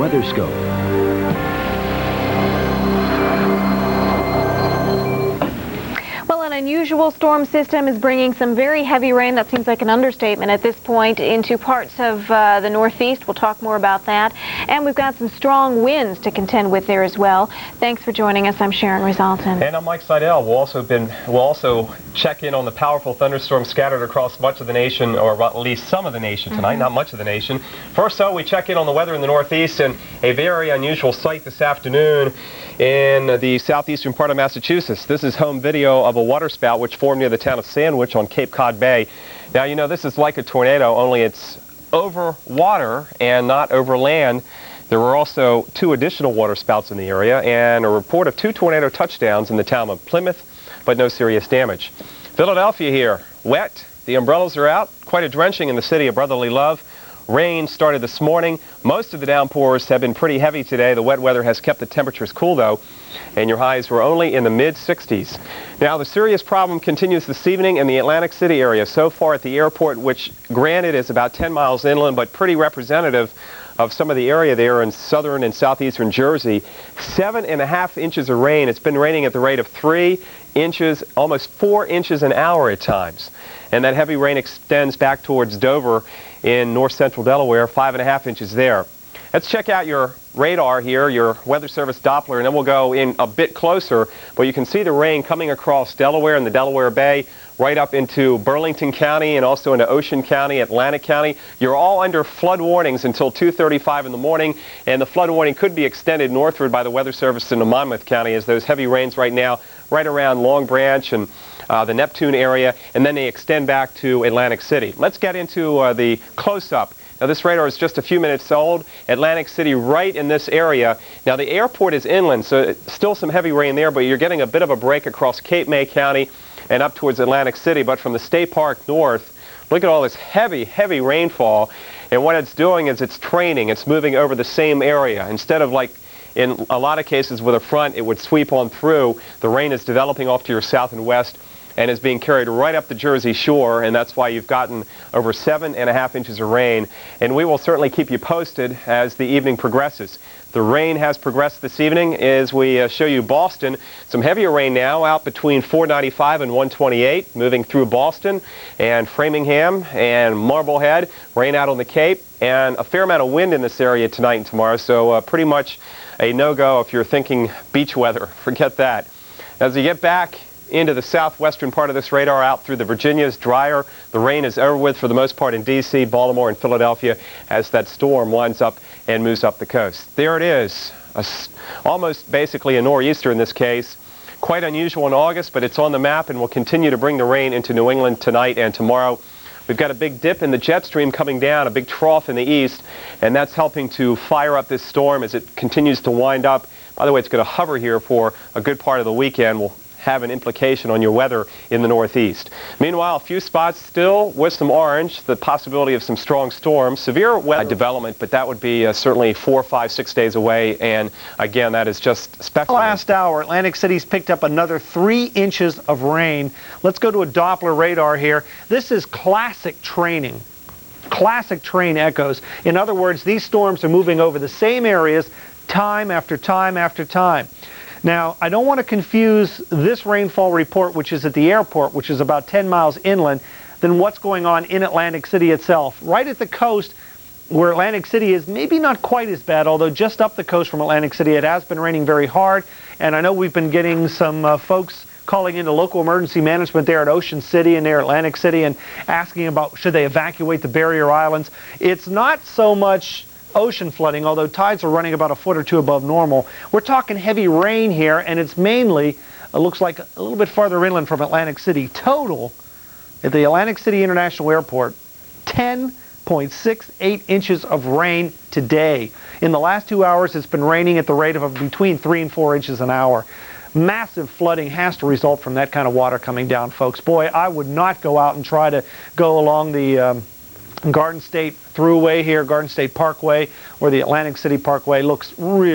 WeatherScope. Well, an unusual storm system is bringing some very heavy rain, that seems like an understatement at this point, into parts of the Northeast. We'll talk more about that. And we've got some strong winds to contend with there as well. Thanks for joining us. I'm Sharon Resulton. And I'm Mike Seidel. We'll also check in on the powerful thunderstorms scattered across much of the nation, or at least some of the nation tonight, not much of the nation. First, though, we check in on the weather in the Northeast, and a very unusual sight this afternoon in the southeastern part of Massachusetts. This is home video of a waterspout which formed near the town of Sandwich on Cape Cod Bay. Now, you know, this is like a tornado, only it's over water and not over land. There were also 2 additional waterspouts in the area and a report of 2 tornado touchdowns in the town of Plymouth, but no serious damage. Philadelphia here, wet. The umbrellas are out. Quite a drenching in the city of brotherly love. Rain started this morning. Most of the downpours have been pretty heavy today. The wet weather has kept the temperatures cool, though, and your highs were only in the mid-60s. Now, the serious problem continues this evening in the Atlantic City area. So far at the airport, which granted is about 10 miles inland, but pretty representative of some of the area there in southern and southeastern Jersey, 7.5 inches of rain. It's been raining at the rate of 3 inches, almost 4 inches an hour at times. And that heavy rain extends back towards Dover in north central Delaware, 5.5 inches there. Let's check out your radar here, your Weather Service Doppler, and then we'll go in a bit closer. But you can see the rain coming across Delaware and the Delaware Bay, right up into Burlington County and also into Ocean County, Atlantic County. You're all under flood warnings until 2:35 in the morning, and the flood warning could be extended northward by the Weather Service into Monmouth County as those heavy rains right now right around Long Branch and the Neptune area, and then they extend back to Atlantic City. Let's get into the close-up. Now, this radar is just a few minutes old. Atlantic City right in this area. Now, the airport is inland, so still some heavy rain there, but you're getting a bit of a break across Cape May County and up towards Atlantic City. But from the State Park north, look at all this heavy, heavy rainfall. And what it's doing is it's training. It's moving over the same area. Instead of, like in a lot of cases with a front, it would sweep on through. The rain is developing off to your south and west and is being carried right up the Jersey shore, and that's why you've gotten over 7.5 inches of rain. And we will certainly keep you posted as the evening progresses. The rain has progressed this evening as we show you Boston. Some heavier rain now out between 495 and 128, moving through Boston and Framingham and Marblehead. Rain out on the Cape, and a fair amount of wind in this area tonight and tomorrow, so pretty much a no-go if you're thinking beach weather. Forget that. As you get back into the southwestern part of this radar, out through the Virginias, drier. The rain is over with for the most part in D.C., Baltimore, and Philadelphia as that storm winds up and moves up the coast. There it is, almost basically a nor'easter in this case. Quite unusual in August, but it's on the map and will continue to bring the rain into New England tonight and tomorrow. We've got a big dip in the jet stream coming down, a big trough in the east, and that's helping to fire up this storm as it continues to wind up. By the way, it's going to hover here for a good part of the weekend. We'll have an implication on your weather in the Northeast. Meanwhile, a few spots still with some orange, the possibility of some strong storms, severe weather development, but that would be certainly 4, 5, 6 days away, and again, that is just speculative. Last hour, Atlantic City's picked up another 3 inches of rain. Let's go to a Doppler radar here. This is classic training. Classic train echoes. In other words, these storms are moving over the same areas time after time after time. Now, I don't want to confuse this rainfall report, which is at the airport, which is about 10 miles inland, than what's going on in Atlantic City itself. Right at the coast, where Atlantic City is, maybe not quite as bad, although just up the coast from Atlantic City, it has been raining very hard. And I know we've been getting some folks calling into local emergency management there at Ocean City and there at Atlantic City and asking about should they evacuate the barrier islands. It's not so much ocean flooding, although tides are running about 1 foot or 2 above normal. We're talking heavy rain here, and it's mainly, it looks like a little bit farther inland from Atlantic City. Total at the Atlantic City International Airport, 10.68 inches of rain today. In the last 2 hours, it's been raining at the rate of between 3 and 4 inches an hour. Massive flooding has to result from that kind of water coming down, folks. Boy, I would not go out and try to go along the Garden State Thruway here, Garden State Parkway, or the Atlantic City Parkway. Looks really